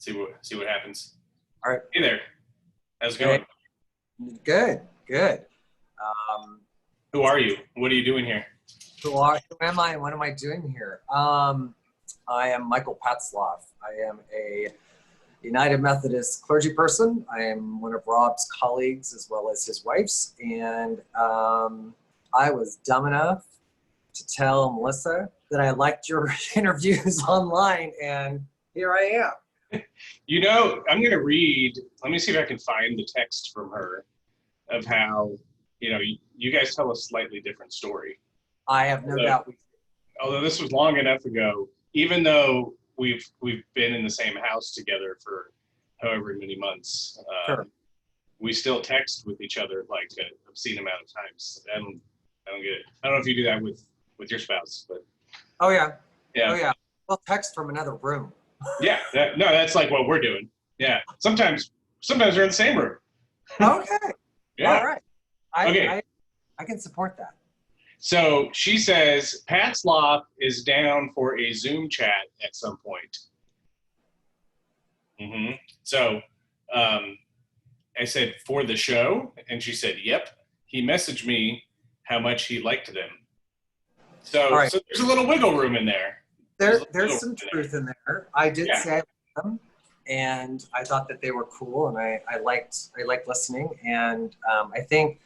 See what happens. All right. Hey there. How's it going? Good. Who are you? What are you doing here? Who am I and what am I doing here? I am Michael Patzloff. I am a United Methodist clergy person. I am one of Rob's colleagues as well as his wife's. And I was dumb enough to tell Melissa that I liked your interviews online, and here I am. You know, I'm going to read, let me see if I can find the text from her of how, you guys tell a slightly different story. I have no doubt. Although this was long enough ago, even though we've been in the same house together for however many months, Sure. we still text with each other like an obscene amount of times. I don't get it. I don't know if you do that with your spouse, but Oh yeah. yeah. Oh yeah. Well, text from another room. Yeah. That's like what we're doing. Yeah. Sometimes we're in the same room. Okay. Yeah. All right. I can support that. So she says Patzloff is down for a Zoom chat at some point. So I said, for the show? And she said, yep. He messaged me how much he liked them. So, right. So there's a little wiggle room in there. There's some truth in there. I did say I liked them, and I thought that they were cool, and I liked listening. And I think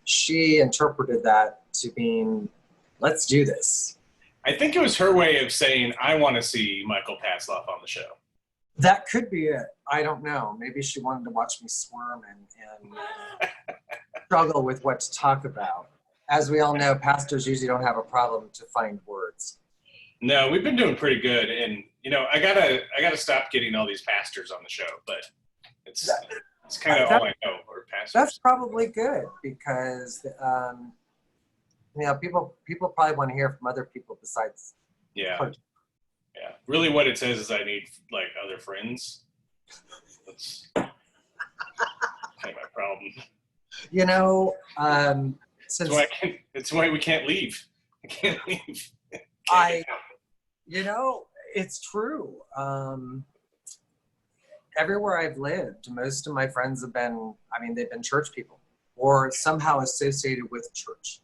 she interpreted that to mean, let's do this. I think it was her way of saying, I want to see Michael Patzloff on the show. That could be it. I don't know. Maybe she wanted to watch me squirm and struggle with what to talk about. As we all know, pastors usually don't have a problem to find words. No, we've been doing pretty good, and I gotta stop getting all these pastors on the show, but it's kind of all I know, or pastors. That's probably good because people probably want to hear from other people besides. Yeah. Yeah. Really, what it says is I need like other friends. That's kind of my problem. It's why we can't leave. I can't leave. It's true. Everywhere I've lived, most of my friends have been, they've been church people or somehow associated with church.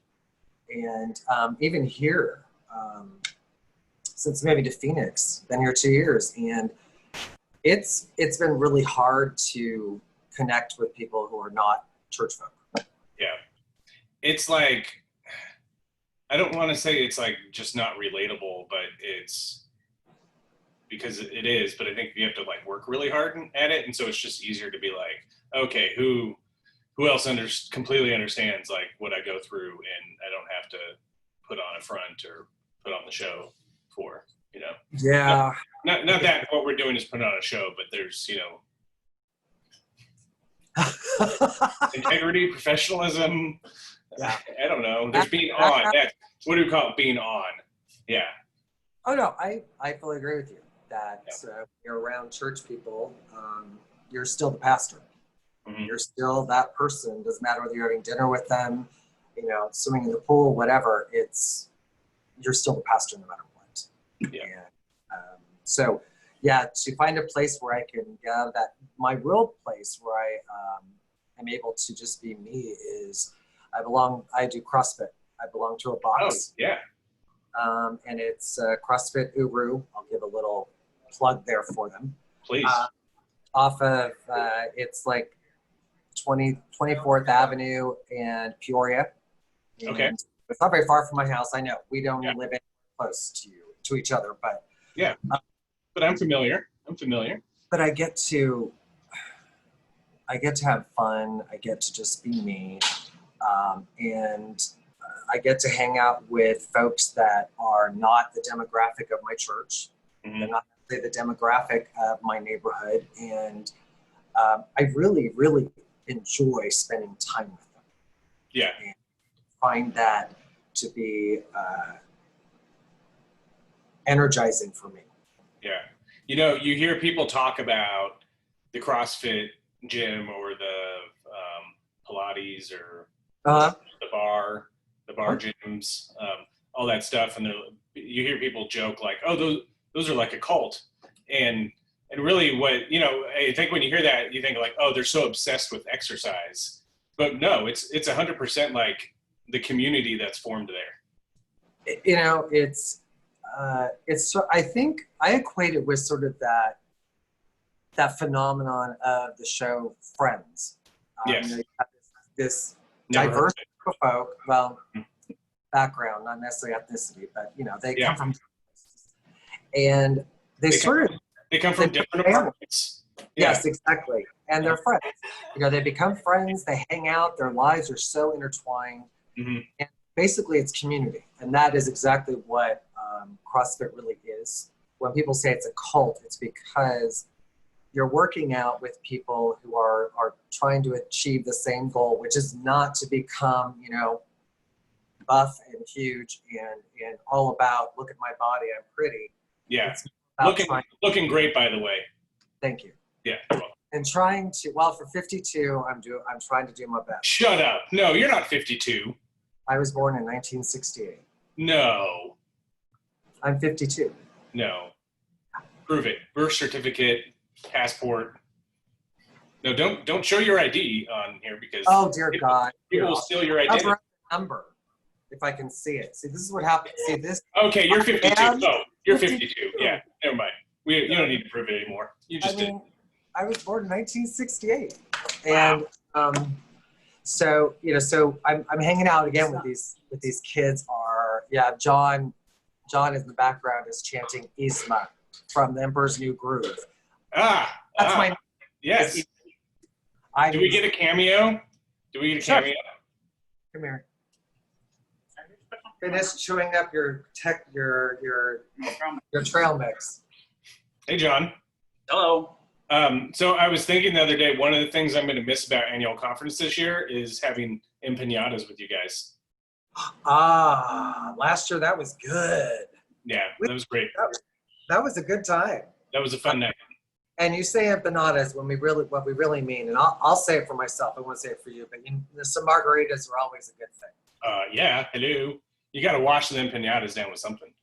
And even here, since moving to Phoenix, been here 2 years, and it's been really hard to connect with people who are not church folk. Yeah. It's like, I don't want to say it's like just not relatable, but it's because it is, but I think you have to like work really hard at it. And so it's just easier to be like, okay, who else completely understands like what I go through, and I don't have to put on a front or put on the show for, Yeah. Not that what we're doing is put on a show, but there's, integrity, professionalism. Yeah. I don't know. There's being on. What do we call it? Being on. Yeah. Oh no, I fully agree with you that you're around church people, you're still the pastor. Mm-hmm. You're still that person. Doesn't matter whether you're having dinner with them, swimming in the pool, whatever. You're still the pastor no matter what. Yeah. And, to find a place where I can get out of that, my real place where I am able to just be me is I do CrossFit. I belong to a box. Oh, yeah. And it's CrossFit Uru. I'll give a little plug there for them. Please. Off of, it's like 24th Avenue and Peoria. And okay. It's not very far from my house. I know we don't live in close to each other, but yeah. But I'm familiar. But I get to have fun. I get to just be me. And I get to hang out with folks that are not the demographic of my church. Mm-hmm. They're not the demographic of my neighborhood. And I really, really enjoy spending time with them. Yeah. And find that to be energizing for me. Yeah. You hear people talk about the CrossFit gym or the Pilates or the bar gyms, all that stuff. And you hear people joke like, oh, those are like a cult. And And really what, I think when you hear that, you think like, oh, they're so obsessed with exercise. But no, it's 100% like the community that's formed there. I think I equate it with sort of that phenomenon of the show Friends. Yes. You have this Never diverse heard group of folk, well, background, not necessarily ethnicity, but they come from, and they come from different apartments. Yes, exactly. And they're friends. They become friends, they hang out, their lives are so intertwined. Mm-hmm. And basically it's community. And that is exactly what CrossFit really is. When people say it's a cult, it's because you're working out with people who are trying to achieve the same goal, which is not to become, buff and huge and all about, look at my body, I'm pretty. Yeah. Looking great, by the way. Thank you. Yeah. And trying to, for 52, I'm trying to do my best. Shut up. No, you're not 52. I was born in 1968. No. I'm 52. No. Prove it. Birth certificate, passport. No, don't show your ID on here because oh dear God, people will steal your identity. I'll number if I can see it. See, this is what happens. See this. Okay, you're 52. Oh, you're 52. Yeah, never mind. You don't need to prove it anymore. You just did. I was born in 1968, wow. And so I'm hanging out again with these kids. John in the background is chanting Isma from The Emperor's New Groove. That's my yes. Do we get a cameo? Come here. Finish chewing up your trail mix. Hey, John. Hello. So I was thinking the other day, one of the things I'm going to miss about annual conference this year is having empanadas with you guys. Last year that was good. Yeah, that was great. That was a good time. That was a fun night. And you say empanadas what we really mean, and I'll say it for myself. I won't say it for you, but some margaritas are always a good thing. Yeah, hello. You got to wash the empanadas down with something.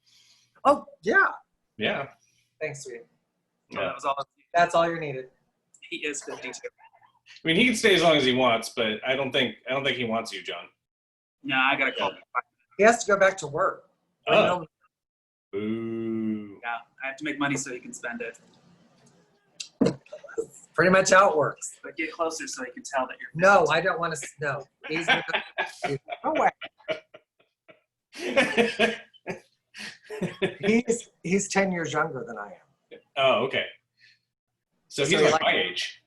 Oh yeah. Yeah. Thanks, sweetie. Yeah. That was all. That's all you needed. He is 52. I mean, he can stay as long as he wants, but I don't think he wants you, John. No, I gotta call. He has to go back to work. Oh. Boo. Yeah, I have to make money so he can spend it. Pretty much how it works. But get closer so he can tell that you're 52. No, I don't want to. No. No way. He's 10 years younger than I am. Oh, okay. So he's like my age.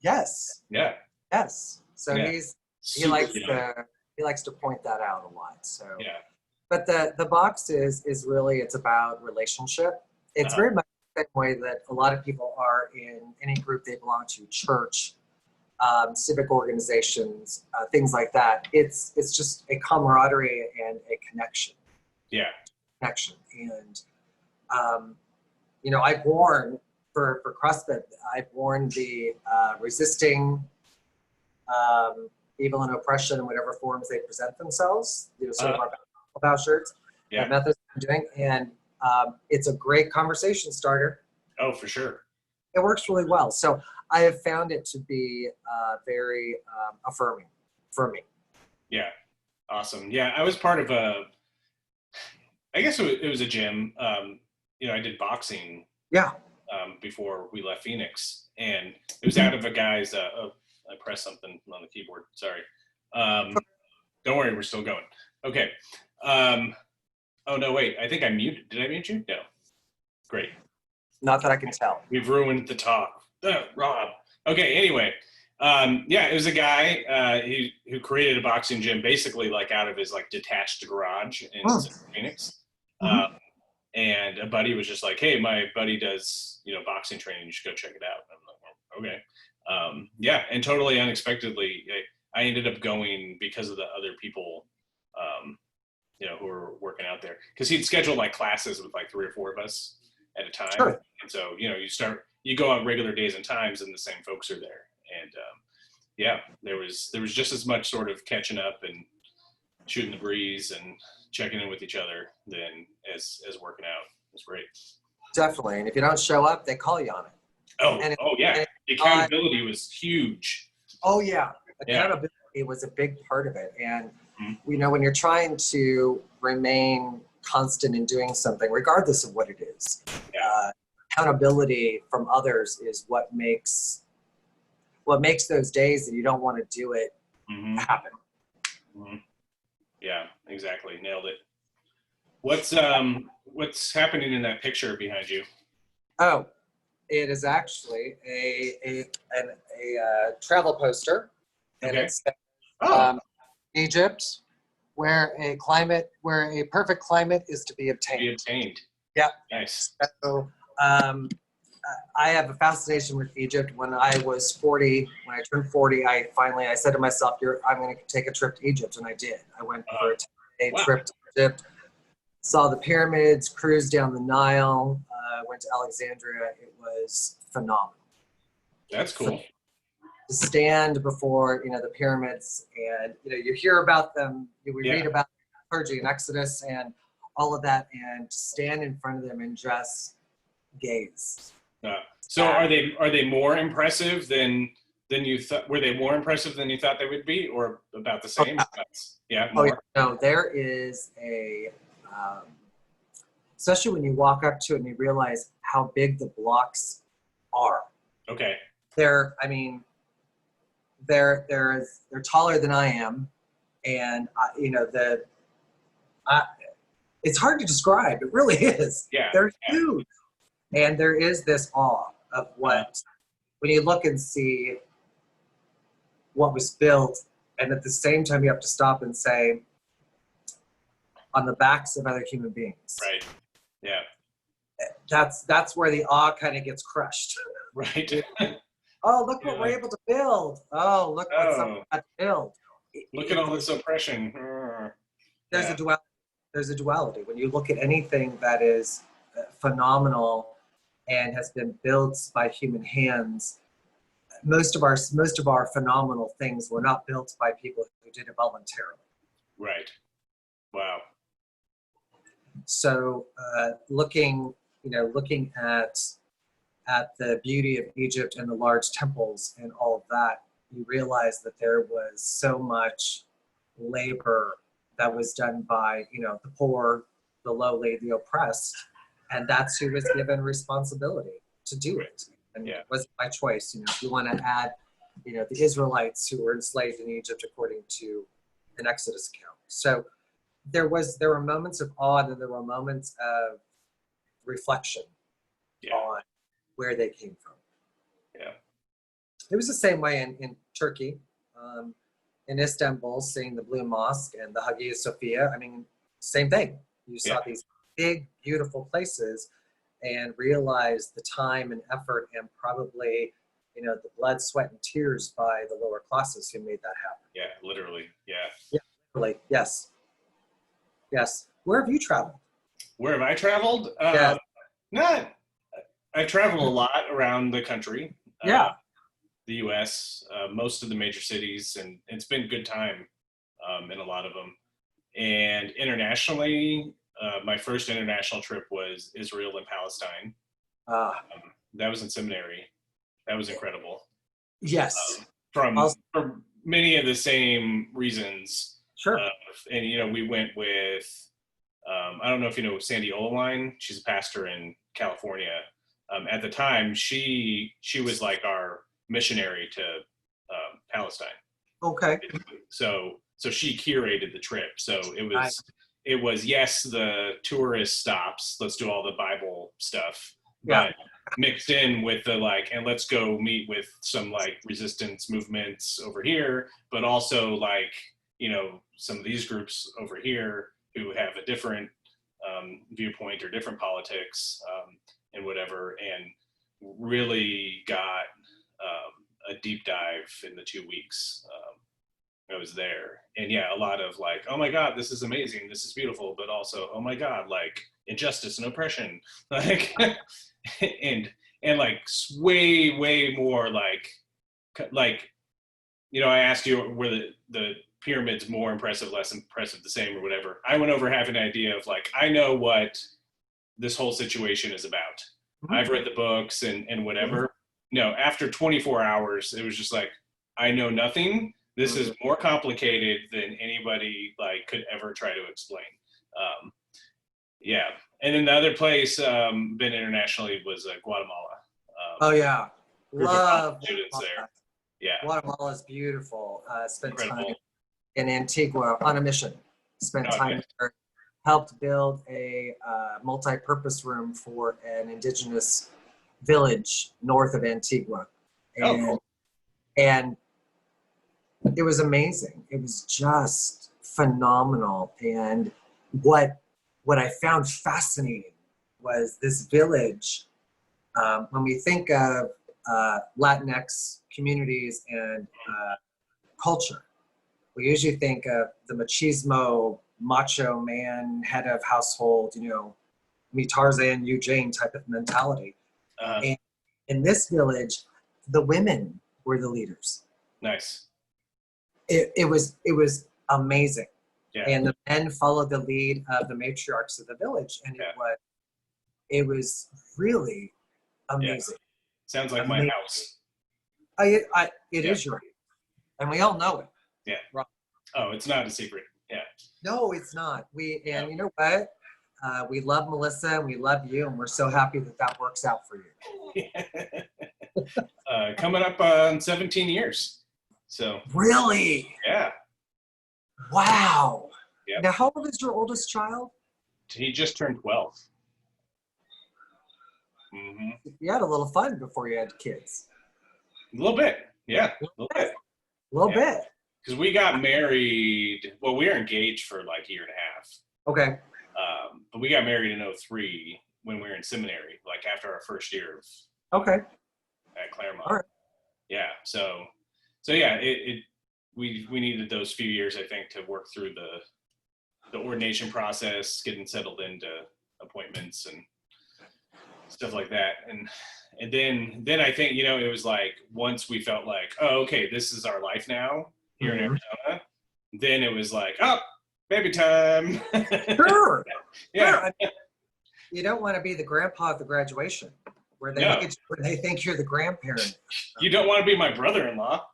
Yes. Yeah. Yes. So yeah. he likes to point that out a lot. So yeah. But the box is really, it's about relationship. It's very much the same way that a lot of people are in any group they belong to, church, civic organizations, things like that. It's just a camaraderie and a connection. Yeah. Connection. And, I've worn, for CrossFit, I've worn the resisting evil and oppression in whatever forms they present themselves, sort of our about shirts, yeah. methods I'm doing. And it's a great conversation starter. Oh, for sure. It works really well. So I have found it to be very affirming for me. Yeah. Awesome. Yeah. I was part of I guess it was a gym. I did boxing. Yeah. Before we left Phoenix, and it was out of a guy's. I pressed something on the keyboard. Sorry. Don't worry, we're still going. Okay. Oh no, wait. I think I muted. Did I mute you? No. Great. Not that I can tell. We've ruined the talk. Rob. Okay. Anyway, it was a guy who created a boxing gym basically like out of his like detached garage in Phoenix. Mm-hmm. And a buddy was just like, "Hey, my buddy does, boxing training. You should go check it out." And I'm like, "Oh, okay." And totally unexpectedly, I ended up going because of the other people, who were working out there. Because he'd scheduled like classes with like 3 or 4 of us at a time. Sure. And so, you go out regular days and times, and the same folks are there. And there was just as much sort of catching up and shooting the breeze and checking in with each other than as working out. It was great. Definitely. And if you don't show up, they call you on it. Oh, And oh yeah. and The accountability was huge. oh yeah, Yeah. accountability was a big part of it. And Mhm. you know, when you're trying to remain constant in doing something, regardless of what it is, Yeah. accountability from others is what makes those days that you don't want to do it Mhm. happen. Mhm. Yeah, exactly. Nailed it. What's happening in that picture behind you? Oh, it is actually a travel poster, and Okay. it's Oh, Egypt, where a perfect climate is to be be obtained. obtained. Yeah. Nice. So I have a fascination with Egypt. When I was 40, when I turned 40, I said to myself, I'm going to take a trip to Egypt, and I did. I went for a 10-day Wow. trip to Egypt, saw the pyramids, cruised down the Nile, went to Alexandria. It was phenomenal. That's cool. To stand before the pyramids, and you hear about them, we read about clergy and Exodus and all of that, and to stand in front of them and just gaze. So are they more impressive than you thought? Were they more impressive than you thought they would be, or about the same? Yeah, more. Oh, yeah. No, there is especially when you walk up to it and you realize how big the blocks are. Okay. They're taller than I am, and it's hard to describe. It really is. Yeah. They're huge, and there is this awe of what when you look and see what was built, and at the same time you have to stop and say, on the backs of other human beings. Right. Yeah. That's where the awe kind of gets crushed. Right. Oh, look what we're able to build. Oh, look what someone had to build. Look at all this oppression. There's a duality. There's a duality. When you look at anything that is phenomenal and has been built by human hands, most of our phenomenal things were not built by people who did it voluntarily. Right. Wow. So looking at the beauty of Egypt and the large temples and all of that, you realize that there was so much labor that was done by the poor, the lowly, the oppressed, and that's who was given responsibility to do it. And it wasn't my choice. If you want to add, the Israelites who were enslaved in Egypt according to an Exodus account. So there were moments of awe, and then there were moments of reflection on where they came from. Yeah. It was the same way in Turkey, in Istanbul, seeing the Blue Mosque and the Hagia Sophia. I mean, same thing. You saw these big, beautiful places and realized the time and effort and probably, the blood, sweat, and tears by the lower classes who made that happen. Yeah, literally. Yeah. Yeah, literally. Yes. Yes. Where have you traveled? Where have I traveled? I travel a lot around the country. The U.S., most of the major cities, and it's been a good time in a lot of them. And internationally, my first international trip was Israel and Palestine. That was in seminary. That was incredible. Yes. For many of the same reasons. Sure. And, we went with, I don't know if you know Sandy Oline. She's a pastor in California. At the time, she was like our missionary to Palestine. Okay. So she curated the trip. So it was yes, the tourist stops. Let's do all the Bible stuff, but mixed in with the and let's go meet with some resistance movements over here, but also some of these groups over here who have a different viewpoint or different politics and whatever, and really got a deep dive in the 2 weeks I was there. And a lot of oh my God, this is amazing, this is beautiful, but also, oh my God, injustice and oppression, and way more I asked you, were the pyramids more impressive, less impressive, the same, or whatever. I went over having an idea of I know what this whole situation is about. Mm-hmm. I've read the books and whatever, no, after 24 hours, it was just like, I know nothing. This is more complicated than anybody like could ever try to explain. Yeah. And then the other place, been internationally, was Guatemala. Oh yeah, Group of love students there. Yeah. Guatemala is beautiful. Spent time Incredible. in Antigua on a mission. Spent time there. Helped build a multi-purpose room for an indigenous village north of Antigua, and Cool. and it was amazing. It was just phenomenal. And what I found fascinating was this village. When we think of Latinx communities and culture, we usually think of the machismo, macho man, head of household, me Tarzan, you Jane type of mentality. And in this village, the women were the leaders. Nice. It was amazing. Yeah. And the men followed the lead of the matriarchs of the village, and it was really amazing. Sounds like my house. It is your, and we all know it. Yeah. Right. Oh, it's not a secret. Yeah. No, it's not. You know what? We love Melissa and we love you, and we're so happy that works out for you. Coming up on 17 years. So. Really? Yeah. Wow. Yeah. Now, how old is your oldest child? He just turned 12. Mm-hmm. You had a little fun before you had kids. A little bit. Yeah. A little bit. Because we got married, well, we were engaged for like a year and a half. Okay. But we got married in 2003 when we were in seminary, like after our first year at Claremont. All right. Yeah. So yeah, we needed those few years, I think, to work through the ordination process, getting settled into appointments and stuff like that. And then I think, it was like, once we felt like, oh, okay, this is our life now here in Arizona, then it was like, oh, baby time. Sure. Yeah. Sure. I mean, you don't want to be the grandpa at the graduation where they look at you, where they think you're the grandparent. You don't want to be my brother-in-law.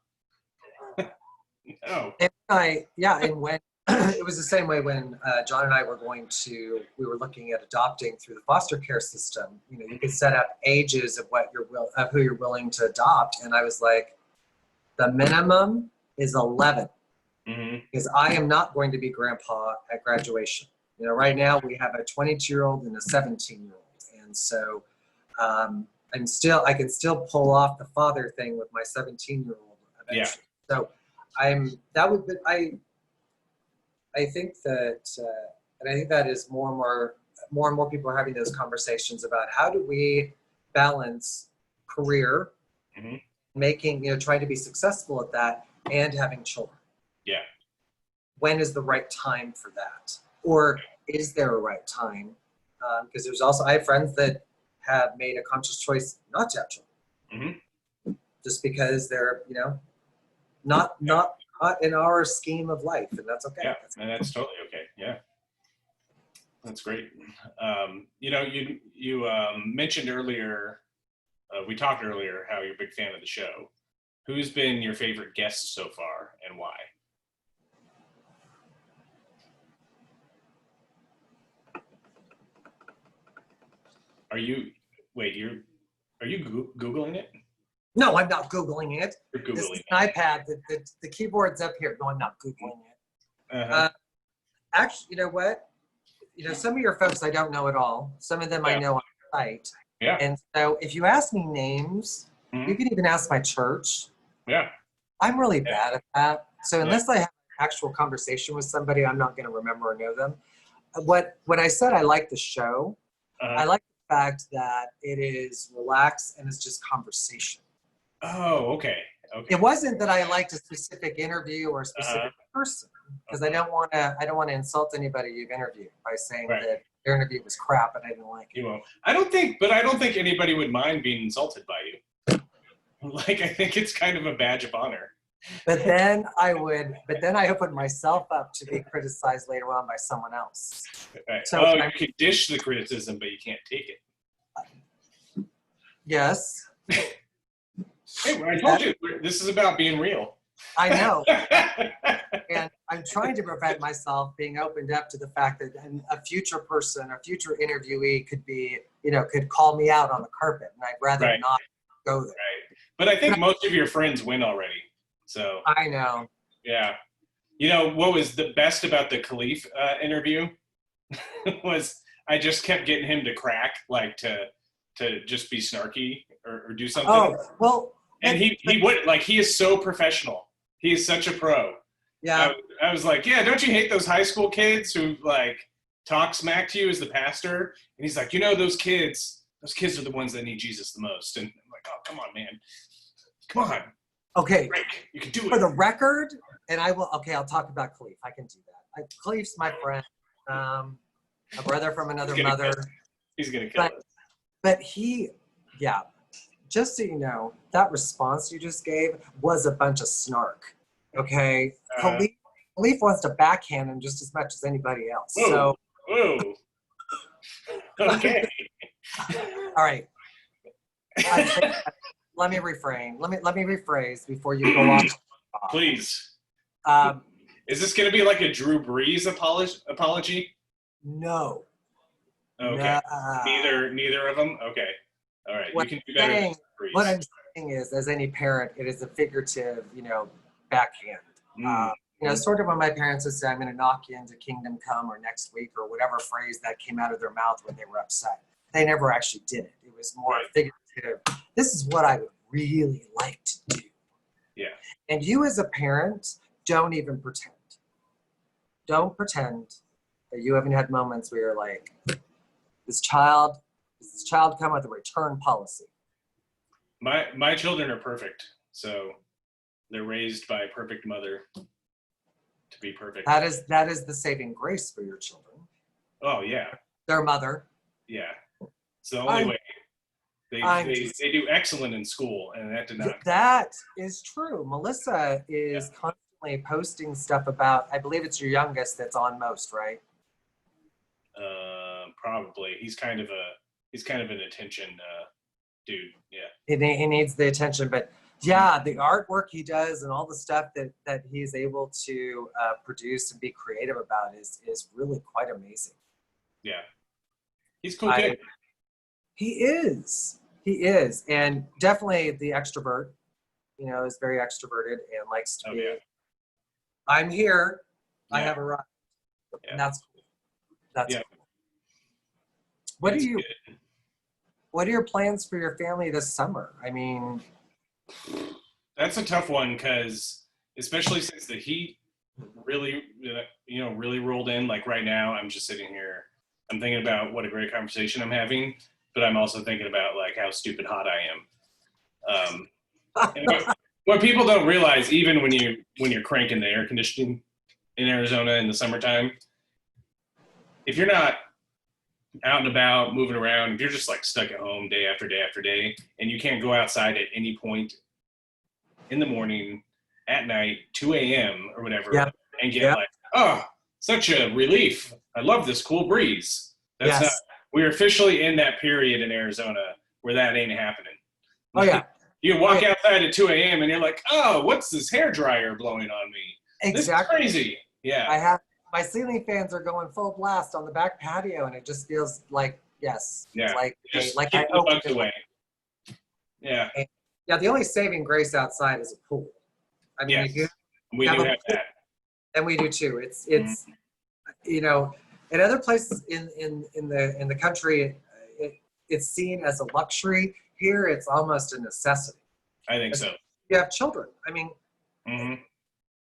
No. And when it was the same way when John and I were we were looking at adopting through the foster care system. You could set up ages of who you're willing to adopt, and I was like, the minimum is 11, because I am not going to be grandpa at graduation. Right now we have a 22-year-old and a 17-year-old, and so I can still pull off the father thing with my 17-year-old eventually. Yeah. So I think that, and I think that is more and more people are having those conversations about how do we balance career, trying to be successable at that, and having children. Yeah. When is the right time for that? Or is there a right time? Because I have friends that have made a conscious choice not to have children. Just because they're, not in our scheme of life, and that's okay. Yeah, and that's totally okay. Yeah, that's great. You mentioned earlier, we talked earlier how you're a big fan of the show. Who's been your favorite guest so far, and why? Are you Googling it? No, I'm not Googling it. You're Googling this is an iPad. The keyboard's up here. No, I'm not Googling it. Actually, you know what? Some of your folks I don't know at all. Some of them I know on the site. Yeah. And so if you ask me names, you can even ask my church. Yeah. I'm really bad at that. So unless I have an actual conversation with somebody, I'm not going to remember or know them. When I said I like the show, I like the fact that it is relaxed and it's just conversation. Oh, okay. It wasn't that I liked a specific interview or a specific person, because I don't want to insult anybody you've interviewed by saying that their interview was crap and I didn't like it. You won't. I don't think anybody would mind being insulted by you. Like, I think it's kind of a badge of honor. But then I opened myself up to be criticized later on by someone else. Right. So you can dish the criticism, but you can't take it. Yes. Hey, I told you, this is about being real. I know. And I'm trying to prevent myself being opened up to the fact that a future person, a future interviewee could be, could call me out on the carpet, and I'd rather Right. not go there. Right. But I think most of your friends win already. So I know. yeah. What was the best about the Khalif interview was I just kept getting him to crack, like to just be snarky or do something. Oh, well. And he would, like, he is so professional. He is such a pro. Yeah. I was like, yeah, don't you hate those high school kids who like talk smack to you as the pastor? And he's like, those kids are the ones that need Jesus the most. And I'm like, oh, come on, man. Come on. Okay. Rick, you can do it. For the record, and I'll talk about Khalif. I can do that. Khalif's my friend, a brother from another mother. He's going to kill us. But just so you know, that response you just gave was a bunch of snark. Okay? Khalif wants to backhand him just as much as anybody else. Whoa. So, whoa. Okay. all right. Let me refrain. Let me rephrase before you go on. Please. Um, Is this going to be like a Drew Brees apology? no. Okay. No. Neither of them? Okay. All right. What you can do better than Brees. What I'm saying is, as any parent, it is a figurative, backhand. Sort of when my parents would say, I'm going to knock you into kingdom come or next week or whatever phrase that came out of their mouth when they were upset. They never actually did it. It was more figurative. This is what I would really like to do. Yeah. And you as a parent, don't even pretend. Don't pretend that you haven't had moments where you're like, does this child come with a return policy? My children are perfect. So they're raised by a perfect mother to be perfect. That is the saving grace for your children. Oh yeah. Their mother. Yeah. It's the only way. They do excellent in school, and that did not. That is true. Melissa is constantly posting stuff about. I believe it's your youngest that's on most, right? Probably. He's kind of an attention dude. Yeah. He needs the attention, but yeah, the artwork he does and all the stuff that he's able to produce and be creative about is really quite amazing. Yeah. He's cool kid. He is, and definitely the extrovert. Is very extroverted and likes to be. Yeah. I'm here. Yeah. I have arrived. Yeah. And that's cool. That's cool. What are your plans for your family this summer? I mean, that's a tough one because especially since the heat really rolled in. Like right now, I'm just sitting here. I'm thinking about what a great conversation I'm having, but I'm also thinking about like how stupid hot I am. What people don't realize, even when you're cranking the air conditioning in Arizona in the summertime, if you're not out and about, moving around, if you're just like stuck at home day after day after day, and you can't go outside at any point in the morning, at night, 2 a.m. or whatever, and get like, oh, such a relief. I love this cool breeze. We're officially in that period in Arizona where that ain't happening. Oh yeah. You walk outside at 2 a.m. and you're like, oh, what's this hair dryer blowing on me? Exactly. This is crazy. Yeah. My ceiling fans are going full blast on the back patio, and it just feels like, yes. Yeah. It's like keep the bugs away. Yeah. The only saving grace outside is a pool. I mean, we do have that. And we do too. It's in other places in the country, it's seen as a luxury. Here, it's almost a necessity. I think so. You have children. I mean,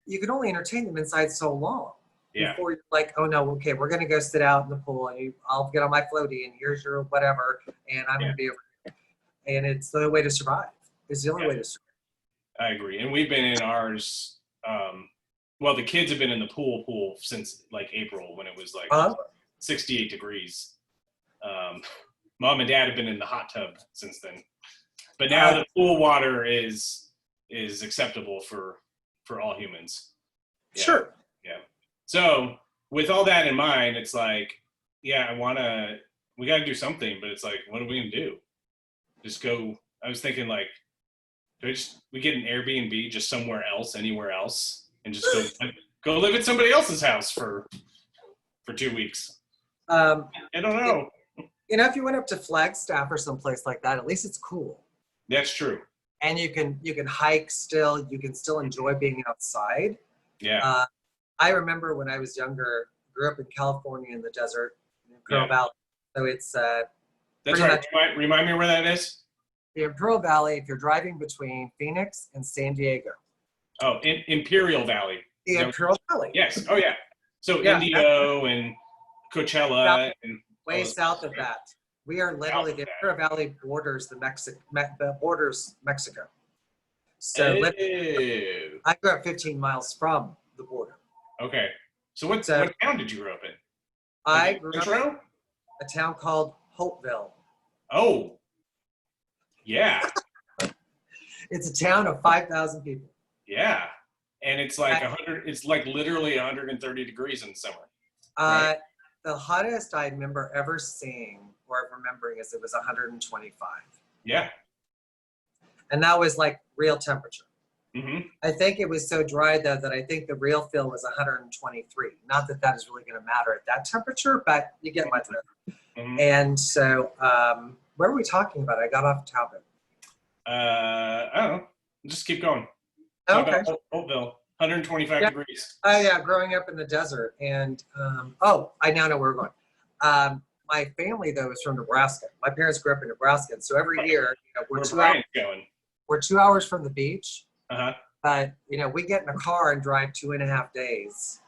you can only entertain them inside so long. Yeah. Before you're like, oh no, okay, we're gonna go sit out in the pool, and I'll get on my floaty, and here's your whatever, and I'm gonna be over here. And it's the only way to survive. It's the only way to survive. I agree, and we've been in ours. Well, the kids have been in the pool since like April when it was like 68 degrees. Mom and Dad have been in the hot tub since then, but now the pool water is acceptable for all humans. Yeah. Sure. Yeah. So with all that in mind, it's like, we got to do something, but it's like, what are we going to do? Just go. I was thinking like, we get an Airbnb just somewhere else, anywhere else, and just go live at somebody else's house for 2 weeks. I don't know. If you went up to Flagstaff or someplace like that, at least it's cool. That's true. And you can hike still. You can still enjoy being outside. Yeah. I remember when I was younger, grew up in California in the desert, in Imperial Valley. So it's that's right. Remind me where that is. The Imperial Valley. If you're driving between Phoenix and San Diego. Oh, in Imperial Valley. The Imperial Valley. Yes. Oh yeah. So Indio and Coachella and way south of that. We are literally the Imperial Valley borders Mexico. So I grew up 15 miles from the border. Okay. So what town did you grow up in? I grew up in a town called Hopeville. Oh. Yeah. It's a town of 5,000 people. Yeah. And it's like 100, it's like literally 130 degrees in summer. Right? The hottest I remember ever seeing or remembering is it was 125. Yeah. And that was like real temperature. Mm-hmm. I think it was so dry though that I think the real feel was 123. Not that that is really going to matter at that temperature, but you get my drift. Mm-hmm. And so, what were we talking about? I got off topic. I don't know. Just keep going. Okay. Hopeville, 125 degrees. Oh yeah, growing up in the desert, and I now know where we're going. My family though is from Nebraska. My parents grew up in Nebraska, and so every year, we're 2 hours from the beach. Uh-huh. But we get in a car and drive 2.5 days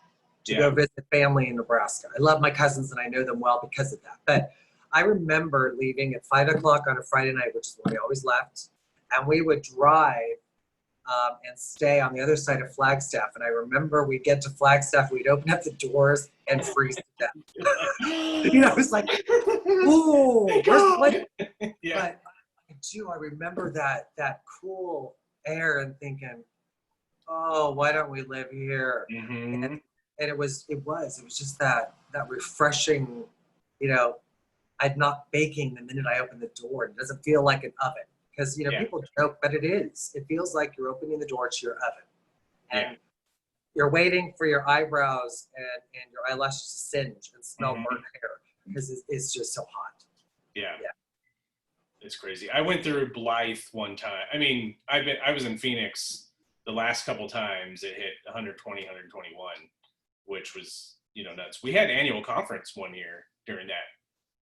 to go visit family in Nebraska. I love my cousins and I know them well because of that. But I remember leaving at 5 o'clock on a Friday night, which is when I always left, and we would drive and stay on the other side of Flagstaff. And I remember we'd get to Flagstaff, we'd open up the doors and freeze to death. It was like, ooh, where's the plane? Yeah. But I remember that cool air and thinking, oh, why don't we live here? Mm-hmm. And it was just that refreshing, I'm not baking the minute I open the door. It doesn't feel like an oven. Because, people joke, but it is. It feels like you're opening the door to your oven. And you're waiting for your eyebrows and your eyelashes to singe and smell burnt hair because it's just so hot. Yeah. It's crazy. I went through Blythe one time. I mean, I was in Phoenix the last couple times. It hit 120, 121, which was, nuts. We had annual conference one year during that.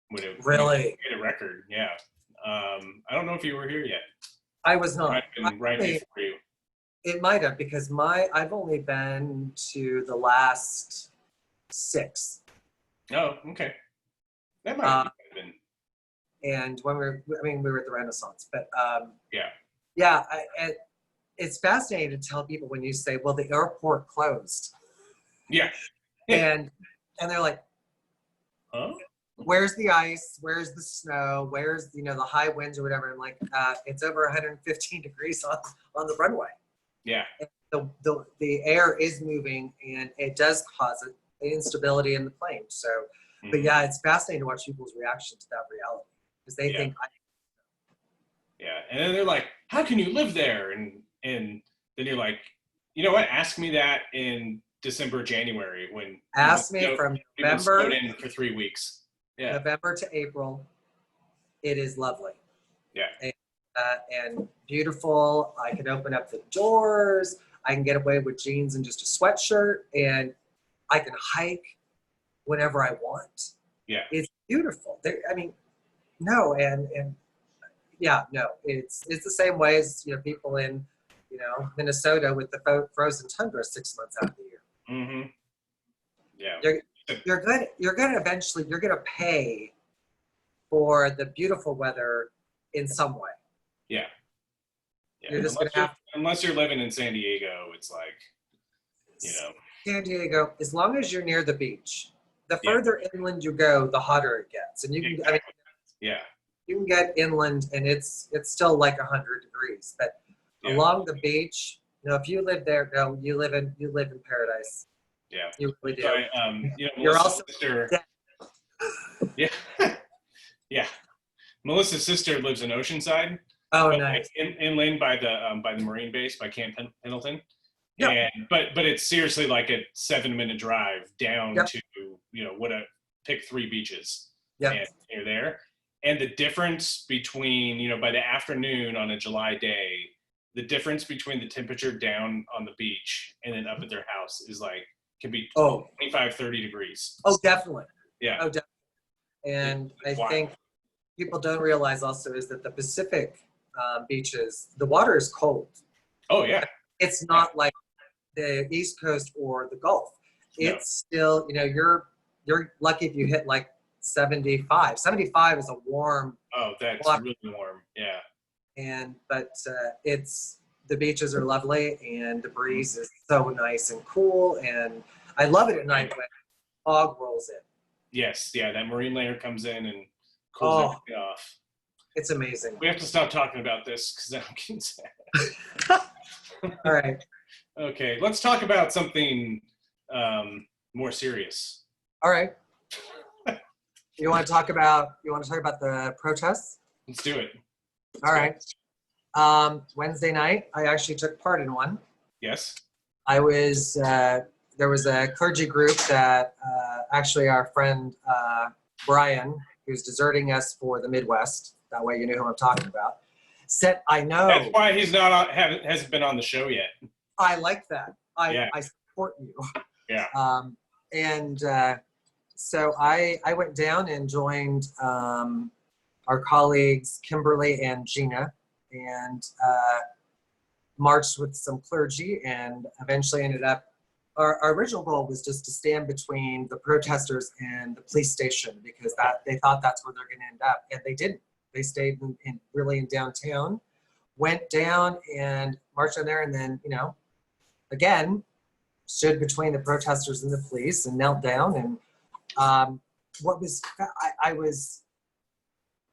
When it hit a record. Yeah. I don't know if you were here yet. I was not. Right before you. It might have, because I've only been to the last 6. Oh, okay. That might have been. And when we were at the Renaissance, but yeah, it's fascinating to tell people when you say, well, the airport closed. Yeah. and they're like, huh? Where's the ice? Where's the snow? Where's the high winds or whatever? I'm like, it's over 115 degrees on the runway. Yeah. And the air is moving, and it does cause instability in the plane. So, but yeah, it's fascinating to watch people's reaction to that reality because they think. Yeah, and then they're like, "How can you live there?" And then you're like, "You know what? Ask me that in December, January when ask me from November in for 3 weeks." Yeah. November to April, it is lovely. Yeah. And beautiful. I can open up the doors. I can get away with jeans and just a sweatshirt, and I can hike whenever I want. Yeah. It's beautiful. It's the same way as people in Minnesota with the frozen tundra 6 months out of the year. Mm-hmm. Yeah. You're gonna pay for the beautiful weather in some way. Yeah. You're just unless you're living in San Diego, it's like, San Diego, as long as you're near the beach, the further inland you go, the hotter it gets. And you can, you can get inland and it's still like 100 degrees, but along the beach, if you live there, you live in paradise. Yeah. You really do. You're also sister. Yeah. Yeah. Melissa's sister lives in Oceanside. Oh, but nice. like inland by the Marine base by Camp Pendleton. Yep. And but it's seriously like a 7-minute drive down Yep. to pick 3 beaches, Yep. and you're there. And the difference between by the afternoon on a July day, the difference between the temperature down on the beach and then up at their house is like can be 25-30 degrees. Oh, definitely. Yeah. Oh, definitely. And It's I wild. think people don't realize also is that the Pacific beaches, the water is cold. Oh yeah. It's not like the East Coast or the Gulf. It's still, you're lucky if you hit like 75. 75 is a warm. Oh, that's water. really warm. Yeah. But it's the beaches are lovely and the breeze is so nice and cool, and I love it at night when fog rolls in. Yes. Yeah. That marine layer comes in and cools everything off. It's amazing. We have to stop talking about this because I'm getting sad. All right. Okay, let's talk about something more serious. All right. You want to talk about the protests? Let's do it. All right. Wednesday night, I actually took part in one. Yes. I was there was a clergy group that actually our friend Brian, who's deserting us for the Midwest. That way, you know who I'm talking about. Said, "I know." That's why he's not hasn't been on the show yet. I like that. I support you. Yeah. So I went down and joined our colleagues Kimberly and Gina, and marched with some clergy, and eventually ended up. Our original goal was just to stand between the protesters and the police station because they thought that's where they're going to end up, and they didn't. They stayed in downtown, went down and marched in there, and then again stood between the protesters and the police and knelt down. And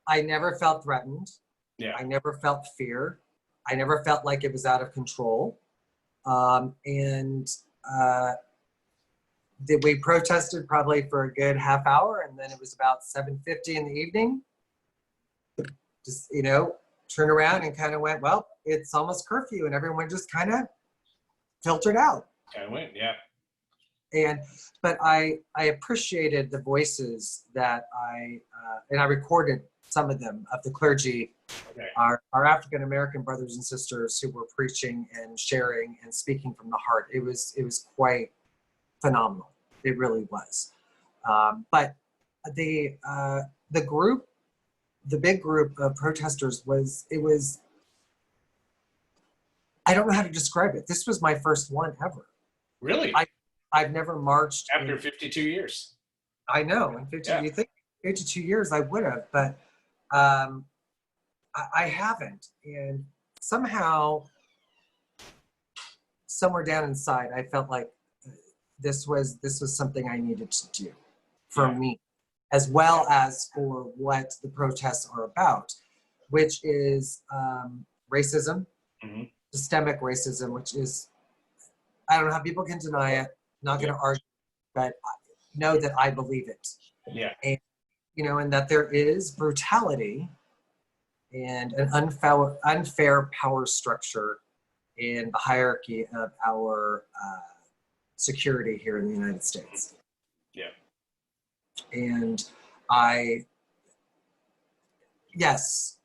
I never felt threatened. Yeah. I never felt fear. I never felt like it was out of control. We protested probably for a good half hour, and then it was about 7:50 in the evening. Just, turned around and kind of went, well, it's almost curfew, and everyone just kind of filtered out. Kind of went, yeah. But I appreciated the voices that I recorded some of them of the clergy, our African American brothers and sisters who were preaching and sharing and speaking from the heart. It was quite phenomenal. It really was. But the group, the big group of protesters I don't know how to describe it. This was my first one ever. Really? I've never marched after 52 years. I know. In 50, you think 52 years I would have, but I haven't. And somehow, somewhere down inside, I felt like this was something I needed to do for me, as well as for what the protests are about, which is racism, systemic racism, which is, I don't know how people can deny it, not going to argue, but know that I believe it. Yeah. And, and that there is brutality and an unfair power structure in the hierarchy of our security here in the United States. Yeah. And yes,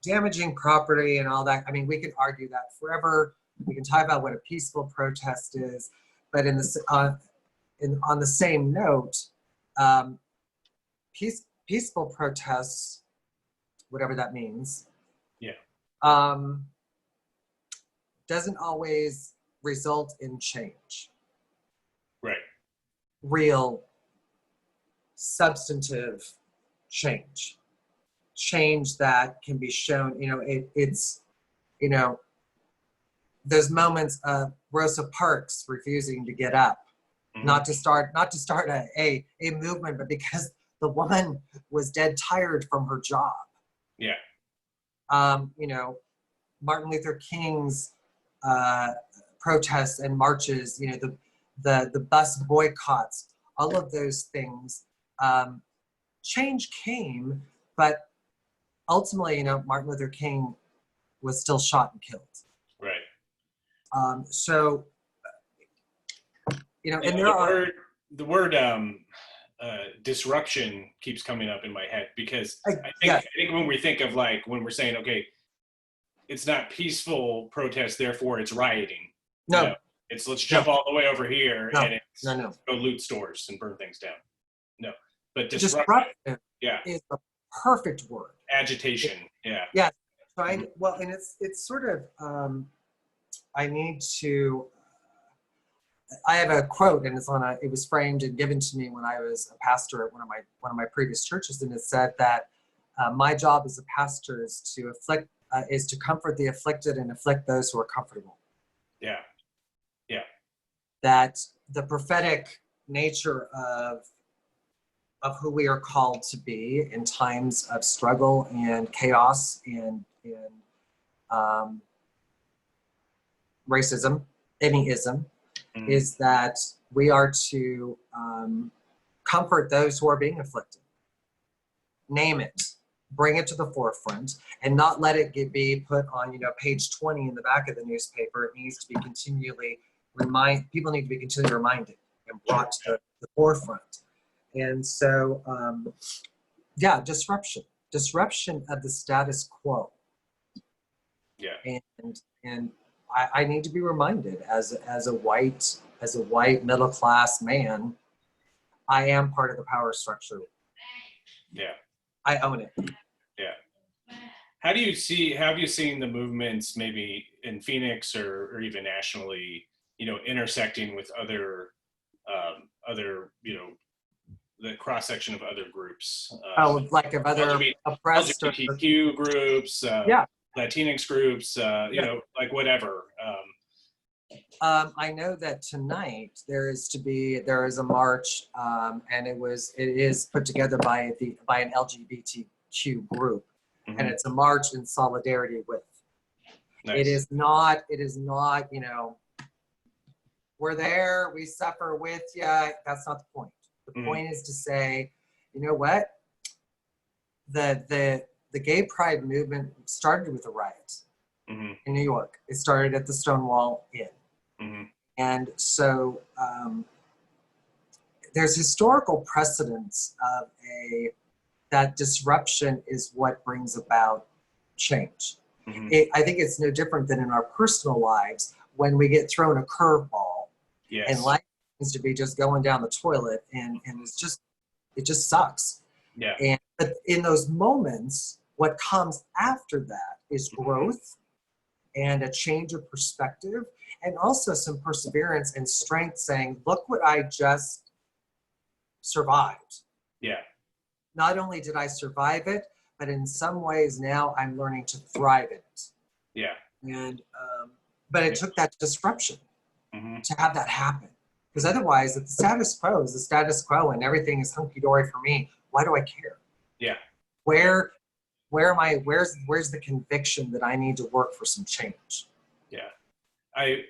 damaging property and all that. I mean, we can argue that forever. We can talk about what a peaceful protest is, but on the same note, peaceful protests, whatever that means, doesn't always result in change. Right. Real, substantive change that can be shown. It's those moments of Rosa Parks refusing to get up, not to start a movement, but because the woman was dead tired from her job. Yeah. Martin Luther King's protests and marches, the bus boycotts, all of those things. Change came, but ultimately, Martin Luther King was still shot and killed. Right. So, you know, and Yeah, there are the word disruption keeps coming up in my head because I think when we think of like when we're saying, okay, it's not peaceful protest, therefore it's rioting. no, You know, it's let's jump all the way over here and it's go loot stores and burn things down. No, but disruptive is the perfect word. Agitation. Yeah. So and it's sort of I have a quote, and it was framed and given to me when I was a pastor at one of my previous churches, and it said that my job as a pastor is to comfort the afflicted and afflict those who are comfortable. Yeah. That the prophetic nature of who we are called to be in times of struggle and chaos and racism, any ism, is that we are to comfort those who are being afflicted. Name it, bring it to the forefront, and not let it be put on, page 20 in the back of the newspaper. It needs to be continually people need to be continually reminded and brought to the forefront. And so, disruption of the status quo. Yeah. And I need to be reminded as a white middle class man, I am part of the power structure. Yeah. I own it. Yeah. Have you seen the movements maybe in Phoenix or even nationally, intersecting with other, the cross section of other groups? Like of other oppressed LGBTQ groups, Latinx groups, like whatever. I know that tonight there is a march, and it is put together by an LGBTQ group, and it's a march in solidarity with. Nice. It is not, we're there, we suffer with you. That's not the point. The point is to say, you know what? The gay pride movement started with a riot in New York. It started at the Stonewall Inn. And so there's historical precedence of that disruption is what brings about change. I think it's no different than in our personal lives when we get thrown a curveball and life seems to be just going down the toilet and it just sucks. Yeah. But in those moments, what comes after that is growth and a change of perspective, and also some perseverance and strength saying, look what I just survived. Yeah. Not only did I survive it, but in some ways now I'm learning to thrive in it. Yeah. And, but it took that disruption to have that happen. Because otherwise, if the status quo is the status quo and everything is hunky-dory for me, why do I care? Yeah. Where's the conviction that I need to work for some change? Yeah. I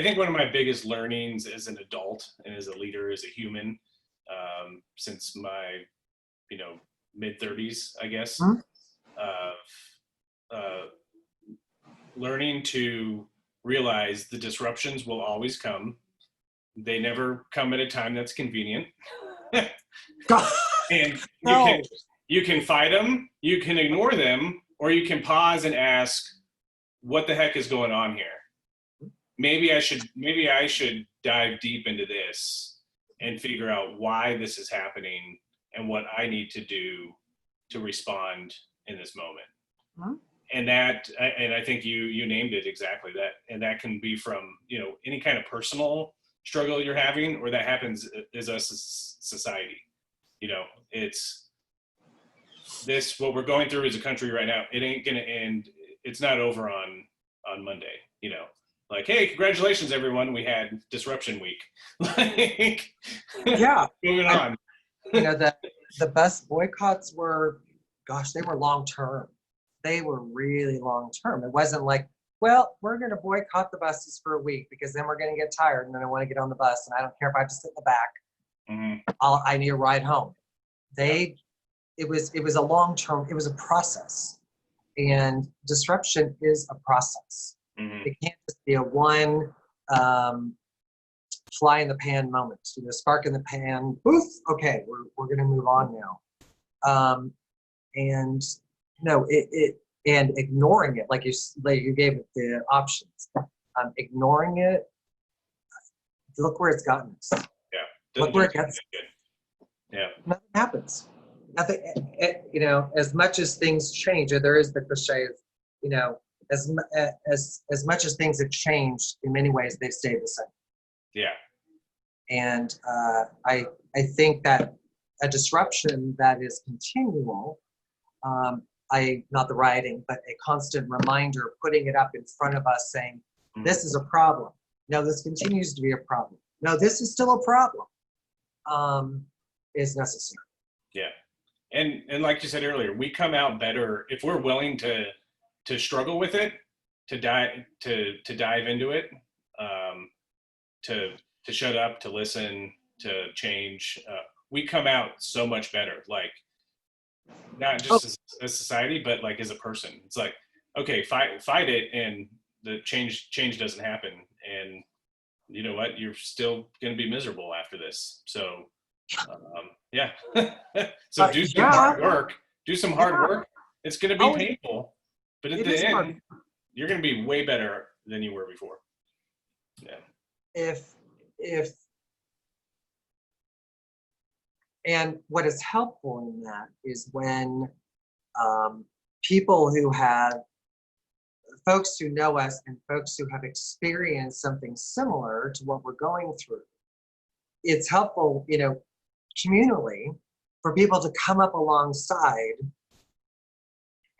think one of my biggest learnings as an adult and as a leader, as a human, since my, mid-30s, I guess, learning to realize the disruptions will always come. They never come at a time that's convenient. And you can fight them, you can ignore them, or you can pause and ask, what the heck is going on here? Maybe I should dive deep into this and figure out why this is happening and what I need to do to respond in this moment. And I think you named it exactly that. And that can be from, any kind of personal struggle you're having, or that happens as a society. It's this, what we're going through as a country right now, it ain't going to end. It's not over on Monday, like, hey, congratulations everyone. We had disruption week. Like, moving on. The best boycotts were, they were long-term. They were really long-term. It wasn't like, well, we're going to boycott the buses for a week because then we're going to get tired and then I want to get on the bus and I don't care if I have to sit in the back. I need a ride home. It was a long-term, it was a process. And disruption is a process. Mhm. It can't just be a one fly in the pan moment. Spark in the pan, poof, okay, we're going to move on now. And no, and ignoring it, like you gave it the options. Ignoring it, look where it's gotten us. Yeah. Look where it gets. Yeah. Nothing happens. Nothing. As much as things change, there is the cliche of, as much as things have changed, in many ways they stay the same. Yeah. And I think that a disruption that is continual, not the rioting, but a constant reminder, putting it up in front of us saying, this is a problem. No, this continues to be a problem. No, this is still a problem, is necessary. Yeah. And like you said earlier, we come out better if we're willing to struggle with it, to dive into it, to shut up, to listen, to change. We come out so much better, like not just as a society, but like as a person. It's like, okay, fight it, and the change doesn't happen, and you know what? You're still going to be miserable after this. So, yeah. So do some hard work. Do some hard work. It's going to be painful, but at the end, you're going to be way better than you were before. Yeah. And what is helpful in that is when folks who know us and folks who have experienced something similar to what we're going through, it's helpful, communally, for people to come up alongside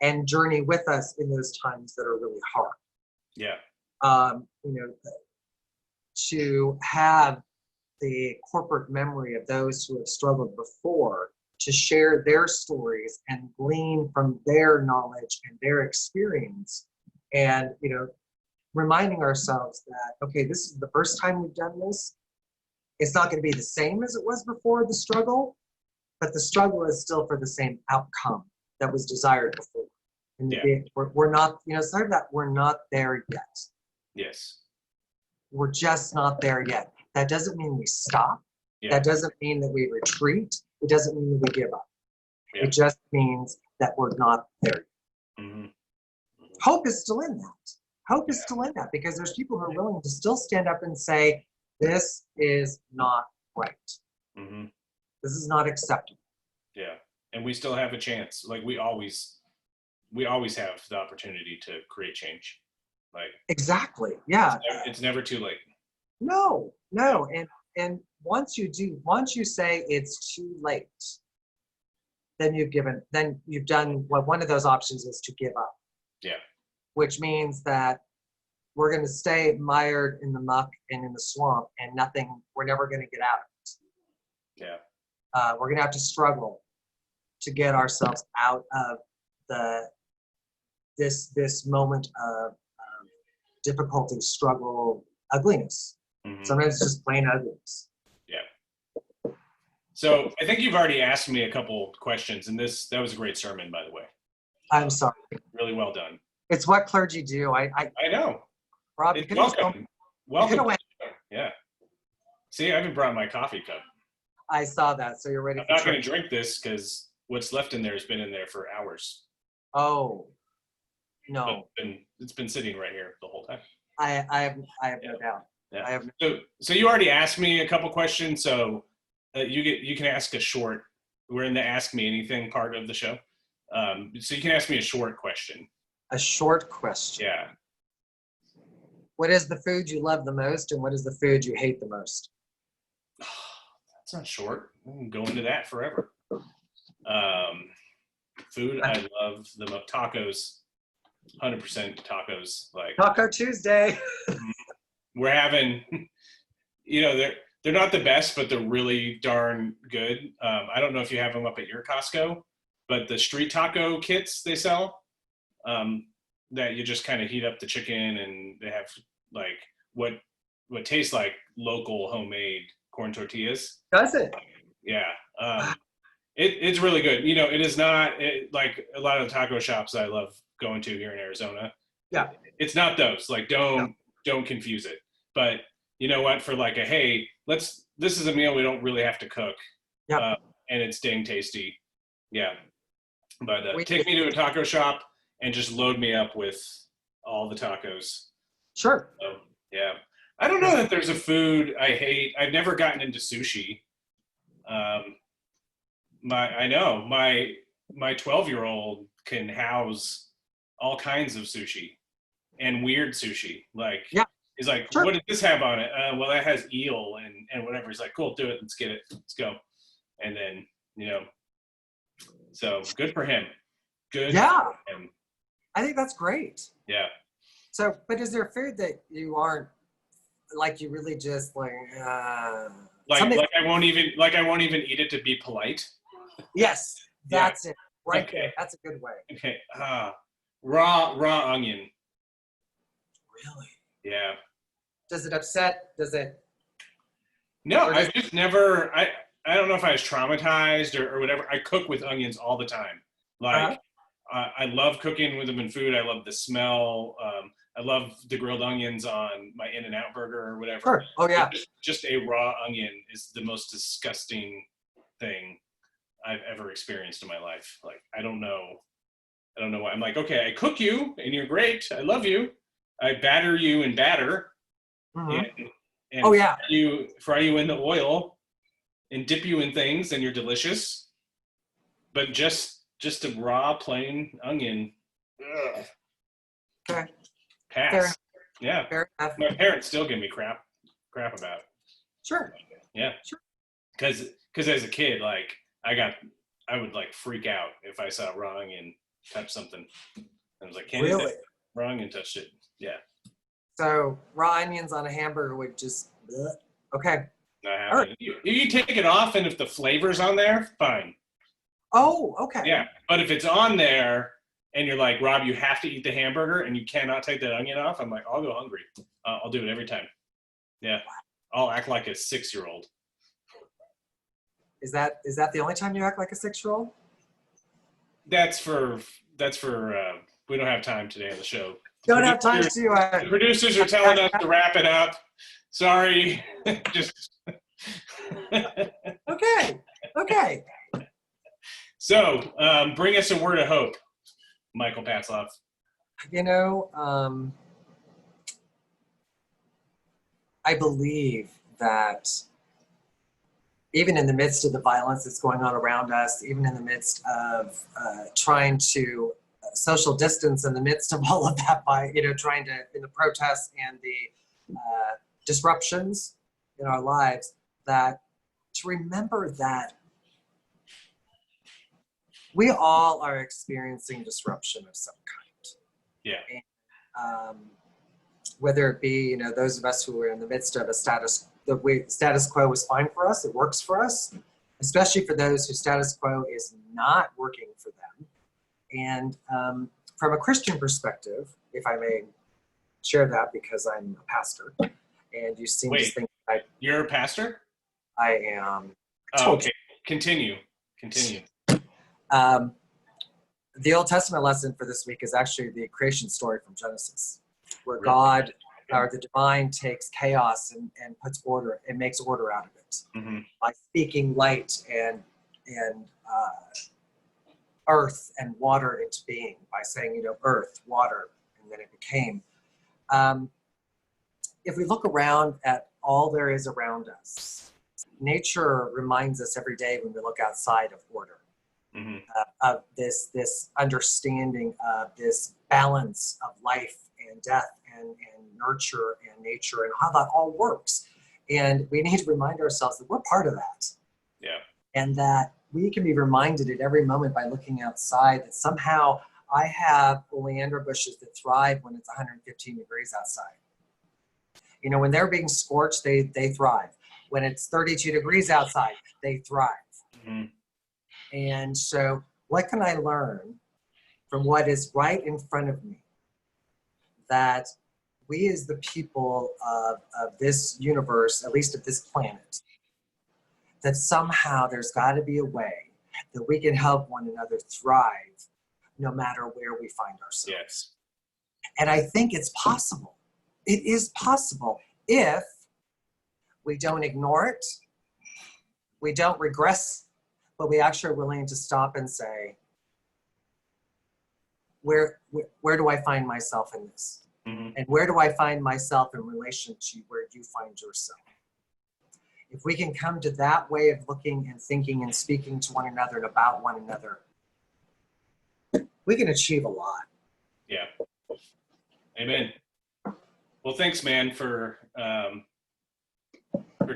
and journey with us in those times that are really hard. Yeah. To have the corporate memory of those who have struggled before, to share their stories and glean from their knowledge and their experience, and reminding ourselves that, okay, this is the first time we've done this. It's not going to be the same as it was before the struggle, but the struggle is still for the same outcome that was desired before. And we're not, sort of that, we're not there yet. Yes. We're just not there yet. That doesn't mean we stop. Yeah. That doesn't mean that we retreat. It doesn't mean that we give up. Yeah. It just means that we're not there yet. Mm-hmm. Hope is still in that. Hope is still in that, because there's people who are willing to still stand up and say, this is not right. Mm-hmm. This is not acceptable. Yeah. And we still have a chance. Like we always have the opportunity to create change. Like exactly. Yeah. It's never too late. No. And once you say it's too late, then you've done what one of those options is, to give up. Yeah. Which means that we're going to stay mired in the muck and in the swamp, and we're never going to get out of it. Yeah. We're going to have to struggle to get ourselves out of this moment of difficulty, struggle, ugliness. Mm-hmm. Sometimes it's just plain ugliness. Yeah. So I think you've already asked me a couple questions, and that was a great sermon, by the way. I'm sorry. Really well done. It's what clergy do. I know. Rob, it's welcome. Welcome. Yeah. See, I haven't brought my coffee cup. I saw that, so you're ready. I'm not going to drink this because what's left in there has been in there for hours. Oh, no. It's been sitting right here the whole time. I have no doubt. Yeah. I have. So you already asked me a couple questions, so you can ask a short. We're in the Ask Me Anything part of the show, so you can ask me a short question. A short question. Yeah. What is the food you love the most, and what is the food you hate the most? That's not short. We can go into that forever. Food I love the most. Tacos. 100% tacos. Like Taco Tuesday. We're having, they're not the best, but they're really darn good. I don't know if you have them up at your Costco, but the street taco kits they sell, that you just kind of heat up the chicken, and they have like what tastes like local homemade corn tortillas. Does it? Yeah. It's really good. It is not like a lot of the taco shops I love going to here in Arizona. Yeah. It's not those. Like, don't confuse it. But you know what? For like this is a meal we don't really have to cook. Yeah. And it's dang tasty. Yeah. But take me to a taco shop and just load me up with all the tacos. Sure. So, yeah. I don't know that there's a food I hate. I've never gotten into sushi. I know my 12-year-old can house all kinds of sushi and weird sushi. Like, he's like, sure. What does this have on it? Well, that has eel and whatever. He's like, cool, do it. Let's get it. Let's go. And then, so good for him. Good. Yeah. For him. I think that's great. Yeah. So, but is there food that you aren't like, you really just like I won't even eat it to be polite? Yes, that's it. Right there. That's a good way. Okay. Raw onion. Really? Yeah. Does it upset? Does it? No, I just never. I don't know if I was traumatized or whatever. I cook with onions all the time. Like, I love cooking with them in food. I love the smell. I love the grilled onions on my In-N-Out burger or whatever. Sure. Oh yeah. Just a raw onion is the most disgusting thing I've ever experienced in my life. Like, I don't know why. I'm like, okay, I cook you and you're great. I love you. I batter you in batter. Mm-hmm. And fry you in the oil and dip you in things and you're delicious. But just a raw plain onion. Ugh. Okay. Pass. Fair. Yeah. Fair enough. My parents still give me crap about it. Sure. Yeah. Sure. Because as a kid, like, I would like freak out if I saw raw onion touch something. I was like, can't eat that. Raw onion touched it. Yeah. So raw onions on a hamburger would just okay. Not happening. Right. You take it off, and if the flavor's on there, fine. Oh, okay. Yeah, but if it's on there, and you're like, Rob, you have to eat the hamburger, and you cannot take that onion off, I'm like, I'll go hungry. I'll do it every time. Yeah, I'll act like a 6-year-old. Is that the only time you act like a 6-year-old? That's for we don't have time today on the show. Don't have time to. The producers are telling us to wrap it up. Sorry. Just. Okay. So, bring us a word of hope, Michael Patzloff. I believe that even in the midst of the violence that's going on around us, even in the midst of trying to social distance in the midst of all of that by, trying to, in the protests and the disruptions in our lives, that to remember that we all are experiencing disruption of some kind. Yeah. And, whether it be, those of us who are in the midst of a status quo is fine for us, it works for us, especially for those whose status quo is not working for them. And from a Christian perspective, if I may share that, because I'm a pastor, and you seem to think you're a pastor? I am. Oh, okay. Continue. The Old Testament lesson for this week is actually the creation story from Genesis, where God, or the divine, takes chaos and puts order and makes order out of it by speaking light and earth and water into being, by saying, earth, water, and then it became. If we look around at all there is around us, nature reminds us every day when we look outside of order, of this understanding of this balance of life and death and nurture and nature and how that all works. And we need to remind ourselves that we're part of that. Yeah. And that we can be reminded at every moment by looking outside that somehow I have oleander bushes that thrive when it's 115 degrees outside. When they're being scorched, they thrive. When it's 32 degrees outside, they thrive. And so what can I learn from what is right in front of me? That we as the people of this universe, at least of this planet, that somehow there's got to be a way that we can help one another thrive no matter where we find ourselves. Yes. And I think it's possible. It is possible if we don't ignore it, we don't regress, but we actually are willing to stop and say, where do I find myself in this? Mm-hmm. And where do I find myself in relation to where you find yourself? If we can come to that way of looking and thinking and speaking to one another and about one another, we can achieve a lot. Yeah. Amen. Well, thanks, man, for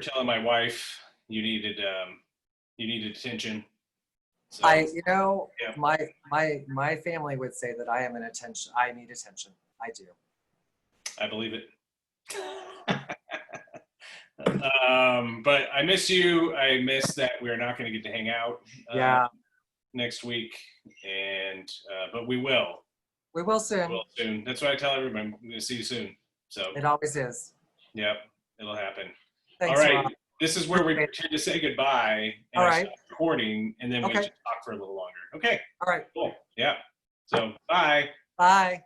telling my wife you needed attention. So, Yeah. My family would say that I need attention. I do. I believe it. But I miss you. I miss that we're not going to get to hang out next week, and but we will. We will soon. We will soon. That's what I tell everyone. I'm going to see you soon. So it always is. Yep, it'll happen. Thanks, all right, Rob. this is where we pretend to say goodbye, and all I right. stop recording, and then we just talk for a little longer. Okay. All right. Cool. Yeah. So bye. Bye.